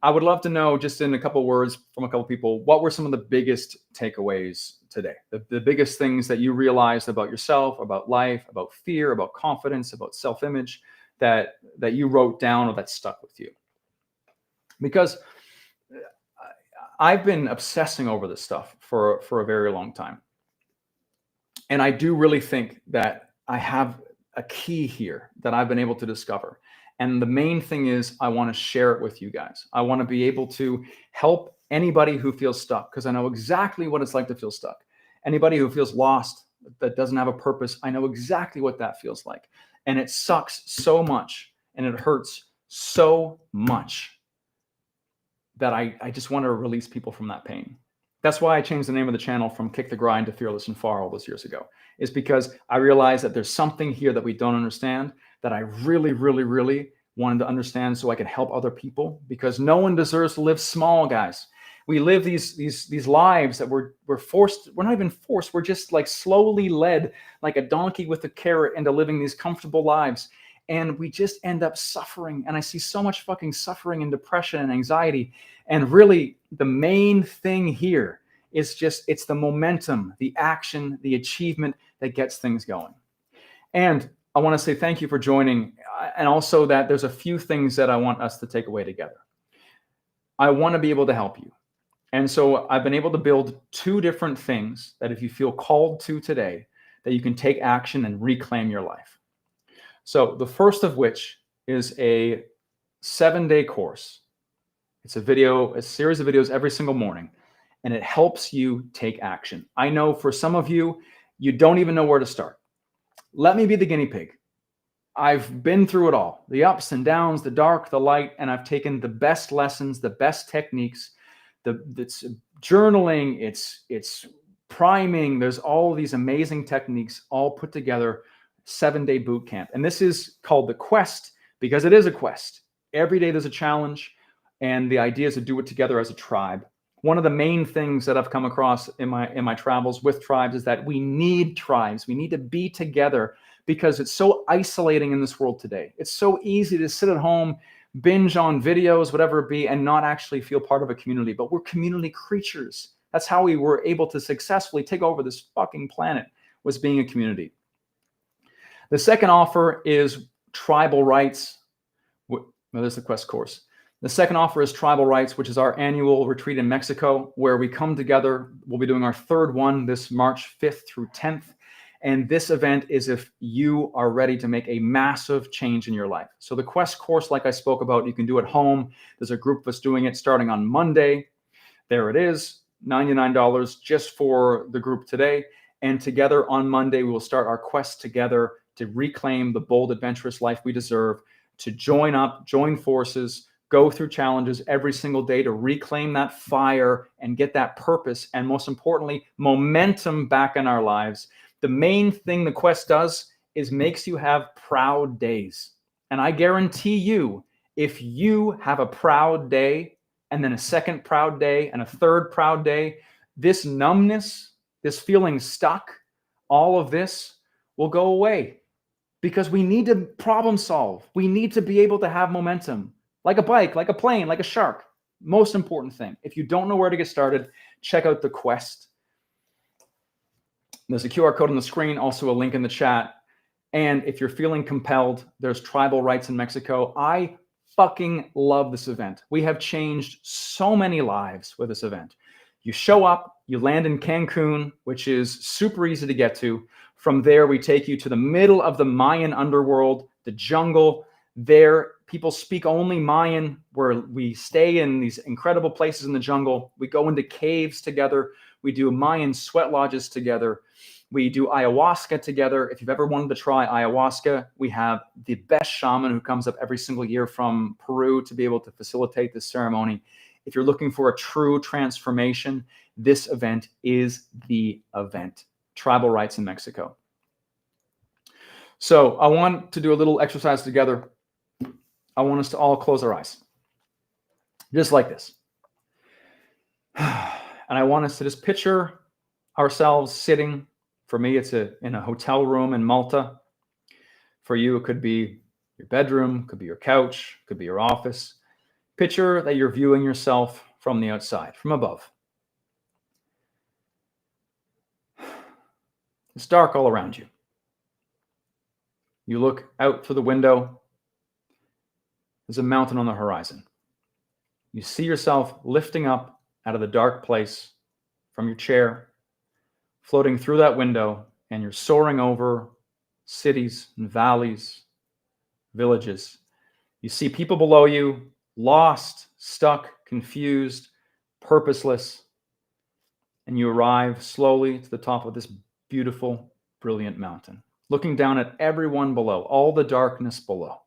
I would love to know, just in a couple words from a couple people, what were some of the biggest takeaways today? The biggest things that you realized about yourself, about life, about fear, about confidence, about self-image that you wrote down or that stuck with you? Because I've been obsessing over this stuff for a very long time. And I do really think that I have a key here that I've been able to discover. And the main thing is I want to share it with you guys. I want to be able to help anybody who feels stuck, because I know exactly what it's like to feel stuck. Anybody who feels lost, that doesn't have a purpose, I know exactly what that feels like. And it sucks so much and it hurts so much that I just want to release people from that pain. That's why I changed the name of the channel from Kick the Grind to Fearless and Far all those years ago, is because I realized that there's something here that we don't understand that I really, really, really wanted to understand so I could help other people, because no one deserves to live small, guys. We live these lives that we're forced, we're not even forced, we're just like slowly led like a donkey with a carrot into living these comfortable lives. And we just end up suffering. And I see so much fucking suffering and depression and anxiety. And really, the main thing here is just, it's the momentum, the action, the achievement that gets things going. And I want to say thank you for joining. And also that there's a few things that I want us to take away together. I want to be able to help you. And so I've been able to build 2 different things that if you feel called to today, that you can take action and reclaim your life. So the first of which is a 7-day course. It's a series of videos every single morning, and it helps you take action. I know for some of you, you don't even know where to start. Let me be the guinea pig. I've been through it all, the ups and downs, the dark, the light, and I've taken the best lessons, the best techniques, it's journaling, it's priming. There's all these amazing techniques all put together, 7-day boot camp. And this is called the quest because it is a quest. Every day there's a challenge, and the idea is to do it together as a tribe. One of the main things that I've come across in my travels with tribes is that we need tribes. We need to be together because it's so isolating in this world today. It's so easy to sit at home, binge on videos, whatever it be, and not actually feel part of a community. But we're community creatures. That's how we were able to successfully take over this fucking planet, was being a community. The second offer is Tribal Rights. Well, there's the quest course. The second offer is Tribal Rights, which is our annual retreat in Mexico, where we come together. We'll be doing our 3rd one this March 5th through 10th. And this event is if you are ready to make a massive change in your life. So the quest course, like I spoke about, you can do at home. There's a group of us doing it starting on Monday. There it is, $99 just for the group today. And together on Monday, we will start our quest together to reclaim the bold, adventurous life we deserve, to join up, join forces, go through challenges every single day to reclaim that fire and get that purpose, and most importantly, momentum back in our lives. The main thing the quest does is makes you have proud days. And I guarantee you, if you have a proud day and then a second proud day and a third proud day, this numbness, this feeling stuck, all of this will go away. Because we need to problem solve. We need to be able to have momentum, like a bike, like a plane, like a shark. Most important thing. If you don't know where to get started, check out the quest. There's a QR code on the screen, also a link in the chat. And if you're feeling compelled, there's Tribal Rights in Mexico. I fucking love this event. We have changed so many lives with this event. You show up, you land in Cancun, which is super easy to get to. From there, we take you to the middle of the Mayan underworld, the jungle. There, people speak only Mayan, where we stay in these incredible places in the jungle. We go into caves together. We do Mayan sweat lodges together. We do ayahuasca together. If you've ever wanted to try ayahuasca, we have the best shaman who comes up every single year from Peru to be able to facilitate this ceremony. If you're looking for a true transformation, this event is the event. Tribal Rights in Mexico. So I want to do a little exercise together. I want us to all close our eyes, just like this. And I want us to just picture ourselves sitting For me, it's in a hotel room in Malta. For you, it could be your bedroom, could be your couch, could be your office. Picture that you're viewing yourself from the outside, from above. It's dark all around you. You look out through the window. There's a mountain on the horizon. You see yourself lifting up out of the dark place from your chair, floating through that window, and you're soaring over cities and valleys, villages. You see people below you, lost, stuck, confused, purposeless, and you arrive slowly to the top of this beautiful, brilliant mountain, looking down at everyone below, all the darkness below.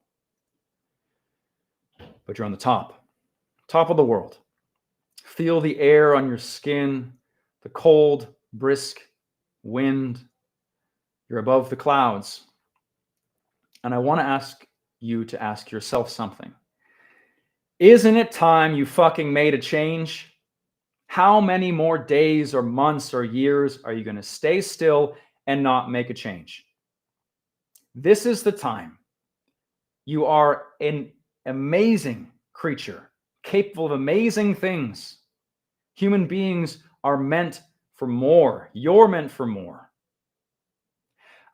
But you're on the top of the world. Feel the air on your skin, the cold, brisk wind. You're above the clouds. And I want to ask you to ask yourself something. Isn't it time you fucking made a change? How many more days or months or years are you going to stay still and not make a change? This is the time. You are an amazing creature, capable of amazing things. Human beings are meant for more. You're meant for more.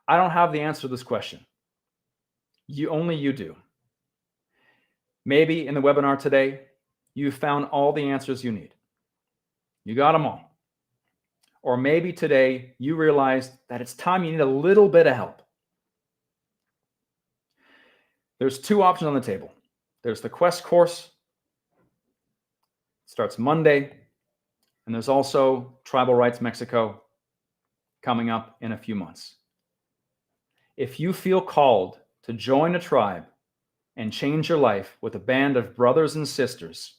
I don't have the answer to this question. Only you do. Maybe in the webinar today, you found all the answers you need. You got them all. Or maybe today you realized that it's time you need a little bit of help. There's two options on the table. There's the Quest course. It starts Monday. And there's also Tribal Rights Mexico coming up in a few months. If you feel called to join a tribe and change your life with a band of brothers and sisters,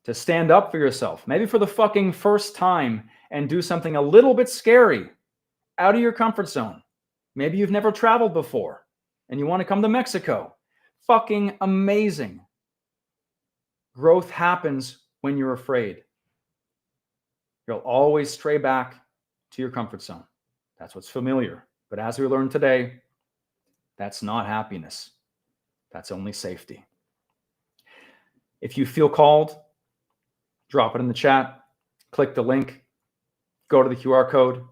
to stand up for yourself, maybe for the fucking first time, and do something a little bit scary, out of your comfort zone. Maybe you've never traveled before and you want to come to Mexico. Fucking amazing. Growth happens when you're afraid. You'll always stray back to your comfort zone. That's what's familiar. But as we learned today, that's not happiness. That's only safety. If you feel called, drop it in the chat, click the link, go to the QR code,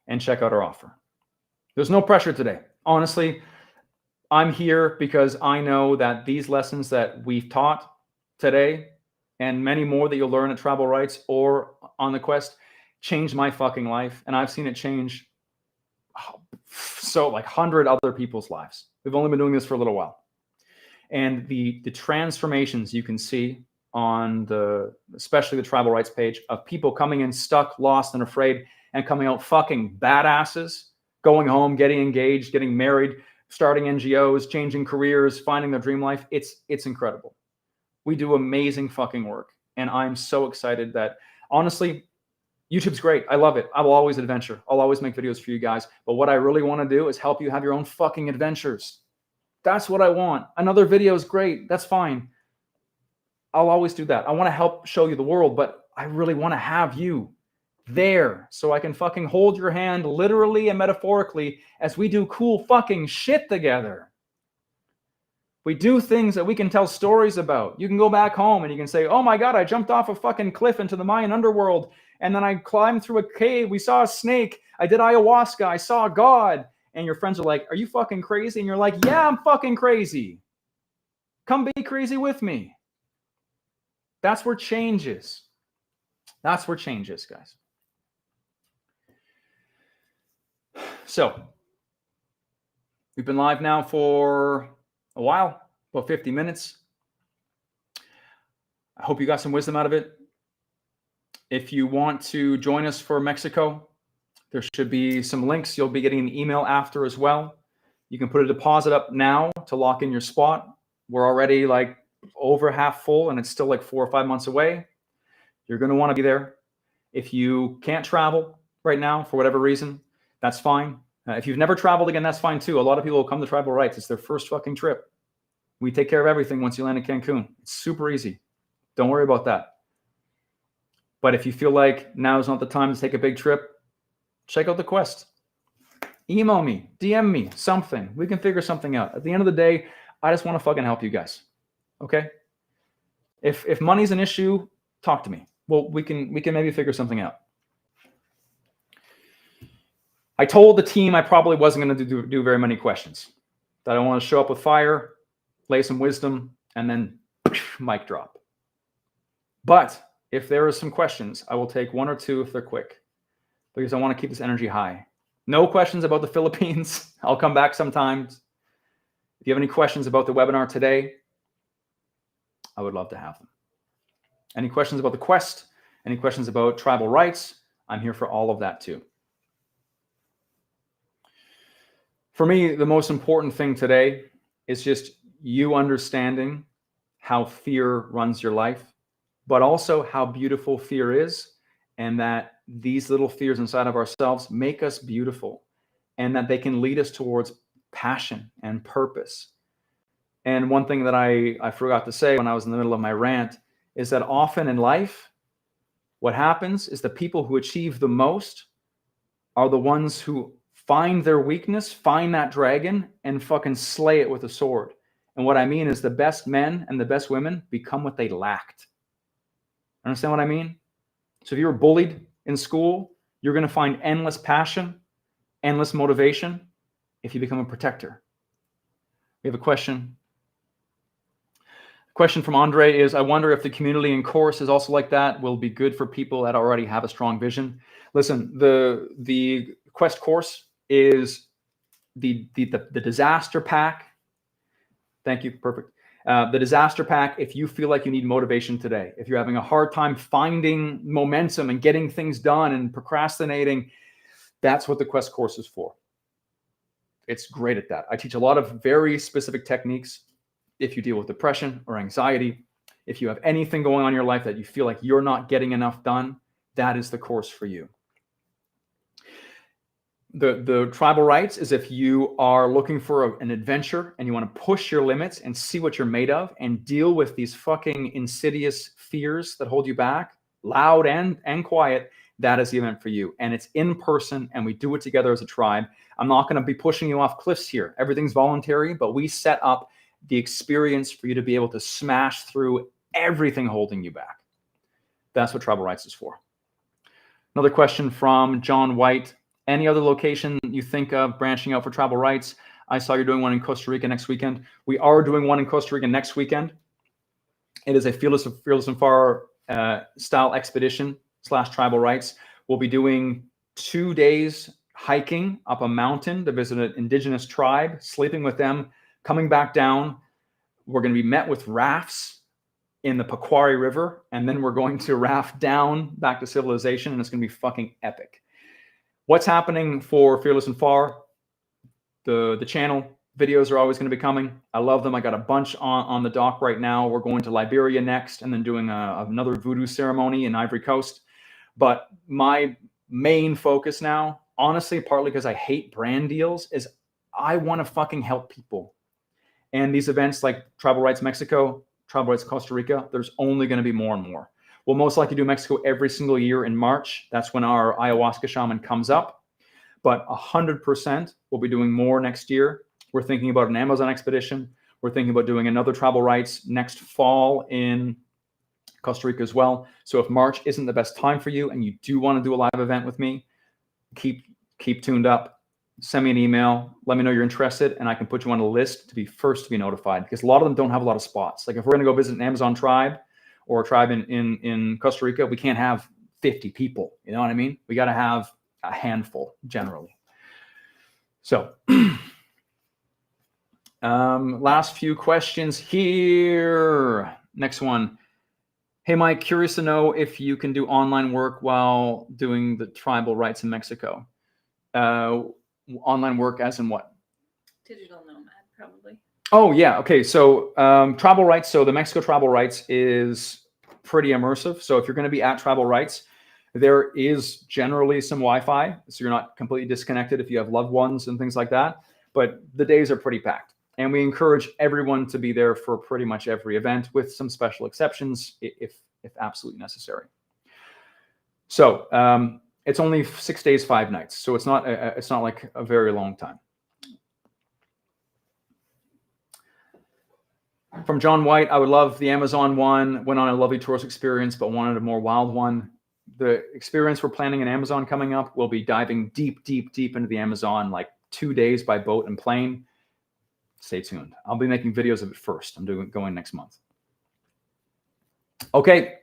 and check out our offer. There's no pressure today. Honestly, I'm here because I know that these lessons that we've taught today and many more that you'll learn at Tribal Rights or on the Quest changed my fucking life. And I've seen it change so like 100 other people's lives. We've only been doing this for a little while. And the transformations you can see on especially the Tribal Rights page, of people coming in stuck, lost, and afraid, and coming out fucking badasses, going home, getting engaged, getting married, starting NGOs, changing careers, finding their dream life. It's incredible. We do amazing fucking work. And I'm so excited that, honestly, YouTube's great. I love it. I will always adventure. I'll always make videos for you guys. But what I really want to do is help you have your own fucking adventures. That's what I want. Another video is great. That's fine. I'll always do that. I want to help show you the world, but I really want to have you there so I can fucking hold your hand literally and metaphorically as we do cool fucking shit together. We do things that we can tell stories about. You can go back home and you can say, oh my God, I jumped off a fucking cliff into the Mayan underworld. And then I climbed through a cave. We saw a snake. I did ayahuasca. I saw God. And your friends are like, are you fucking crazy? And you're like, yeah, I'm fucking crazy. Come be crazy with me. That's where change is. That's where change is, guys. So, we've been live now for a while, about 50 minutes. I hope you got some wisdom out of it. If you want to join us for Mexico, there should be some links. You'll be getting an email after as well. You can put a deposit up now to lock in your spot. We're already like over half full and it's still like 4 or 5 months away. You're going to want to be there. If you can't travel right now for whatever reason, that's fine. If you've never traveled again, that's fine too. A lot of people will come to Tribal Rights. It's their first fucking trip. We take care of everything once you land in Cancun. It's super easy. Don't worry about that. But if you feel like now is not the time to take a big trip, check out the quest. Email me, DM me, something. We can figure something out. At the end of the day, I just want to fucking help you guys. Okay? If money's an issue, talk to me. Well, we can maybe figure something out. I told the team I probably wasn't going to do very many questions. That I want to show up with fire, lay some wisdom, and then mic drop. But if there are some questions, I will take one or two if they're quick, because I want to keep this energy high. No questions about the Philippines. I'll come back sometimes. If you have any questions about the webinar today, I would love to have them. Any questions about the quest? Any questions about tribal rights? I'm here for all of that too. For me, the most important thing today is just you understanding how fear runs your life, but also how beautiful fear is, and that these little fears inside of ourselves make us beautiful, and that they can lead us towards passion and purpose. And one thing that I forgot to say when I was in the middle of my rant is that often in life, what happens is the people who achieve the most are the ones who find their weakness, find that dragon, and fucking slay it with a sword. And what I mean is the best men and the best women become what they lacked. Understand what I mean? So if you were bullied in school, you're going to find endless passion, endless motivation if you become a protector. We have a question. Question from Andre is, I wonder if the community and course is also like that, will be good for people that already have a strong vision. Listen, the quest course is the disaster pack. Thank you. Perfect. The disaster pack, if you feel like you need motivation today, if you're having a hard time finding momentum and getting things done and procrastinating, that's what the quest course is for. It's great at that. I teach a lot of very specific techniques. If you deal with depression or anxiety, if you have anything going on in your life that you feel like you're not getting enough done, that is the course for you. The tribal rights is if you are looking for an adventure and you want to push your limits and see what you're made of and deal with these fucking insidious fears that hold you back, loud and quiet, that is the event for you. And it's in person and we do it together as a tribe. I'm not going to be pushing you off cliffs here. Everything's voluntary, but we set up the experience for you to be able to smash through everything holding you back. That's what tribal rights is for. Another question from John White. Any other location you think of branching out for tribal rights? I saw you're doing one in Costa Rica next weekend. We are doing one in Costa Rica next weekend. It is a Fearless and Far style expedition / tribal rights. We'll be doing 2 days hiking up a mountain to visit an indigenous tribe, sleeping with them, coming back down. We're going to be met with rafts in the Pequari River, and then we're going to raft down back to civilization, and it's going to be fucking epic. What's happening for Fearless and Far? The channel videos are always going to be coming. I love them. I got a bunch on the dock right now. We're going to Liberia next, and then doing another voodoo ceremony in Ivory Coast. But my main focus now, honestly, partly because I hate brand deals, is I want to fucking help people. And these events like Tribal Rights Mexico, Tribal Rights Costa Rica, there's only going to be more and more. We'll most likely do Mexico every single year in March. That's when our ayahuasca shaman comes up. But 100% we'll be doing more next year. We're thinking about an Amazon expedition. We're thinking about doing another Tribal Rights next fall in Costa Rica as well. So if March isn't the best time for you and you do want to do a live event with me, keep tuned up. Send me an email, let me know you're interested, and I can put you on a list to be first to be notified, because a lot of them don't have a lot of spots. Like if we're going to go visit an Amazon tribe or a tribe in Costa Rica, we can't have 50 people. You know what I mean? We got to have a handful generally. So last few questions here. Next one. Hey, Mike, curious to know if you can do online work while doing the tribal rights in Mexico. Online work as in what? Digital nomad, probably. Oh, yeah. Okay. So tribal rights. So the Mexico tribal rights is pretty immersive. So if you're going to be at tribal rights, there is generally some Wi-Fi. So you're not completely disconnected if you have loved ones and things like that. But the days are pretty packed. And we encourage everyone to be there for pretty much every event, with some special exceptions if absolutely necessary. So It's only 6 days, 5 nights. So it's not like a very long time. From John White, I would love the Amazon one. Went on a lovely tourist experience, but wanted a more wild one. The experience we're planning in Amazon coming up, we'll be diving deep, deep, deep into the Amazon, like 2 days by boat and plane. Stay tuned. I'll be making videos of it first. I'm going next month. Okay.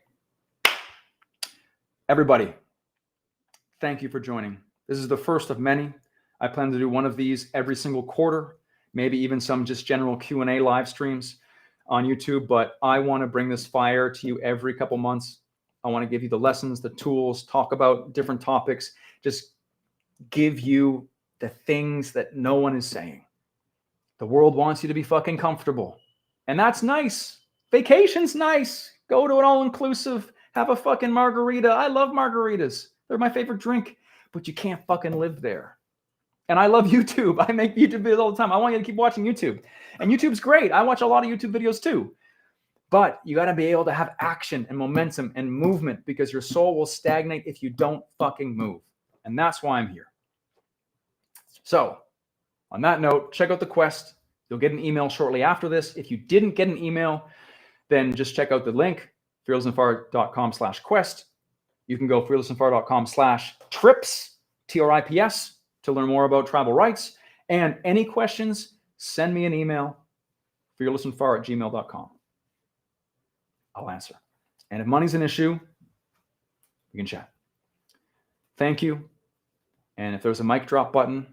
Everybody, thank you for joining. This is the first of many. I plan to do one of these every single quarter, maybe even some just general Q&A live streams on YouTube, but I want to bring this fire to you every couple months. I want to give you the lessons, the tools, talk about different topics, just give you the things that no one is saying. The world wants you to be fucking comfortable, and that's nice. Vacation's nice. Go to an all-inclusive, have a fucking margarita. I love margaritas. They're my favorite drink, but you can't fucking live there. And I love YouTube. I make YouTube videos all the time. I want you to keep watching YouTube. And YouTube's great. I watch a lot of YouTube videos too. But you got to be able to have action and momentum and movement, because your soul will stagnate if you don't fucking move. And that's why I'm here. So on that note, check out the quest. You'll get an email shortly after this. If you didn't get an email, then just check out the link, fearlessandfire.com/quest. You can go fearlessandfire.com/trips, TRIPS, to learn more about travel rights. And any questions, send me an email, fearlessandfire@gmail.com. I'll answer. And if money's an issue, we can chat. Thank you. And if there's a mic drop button,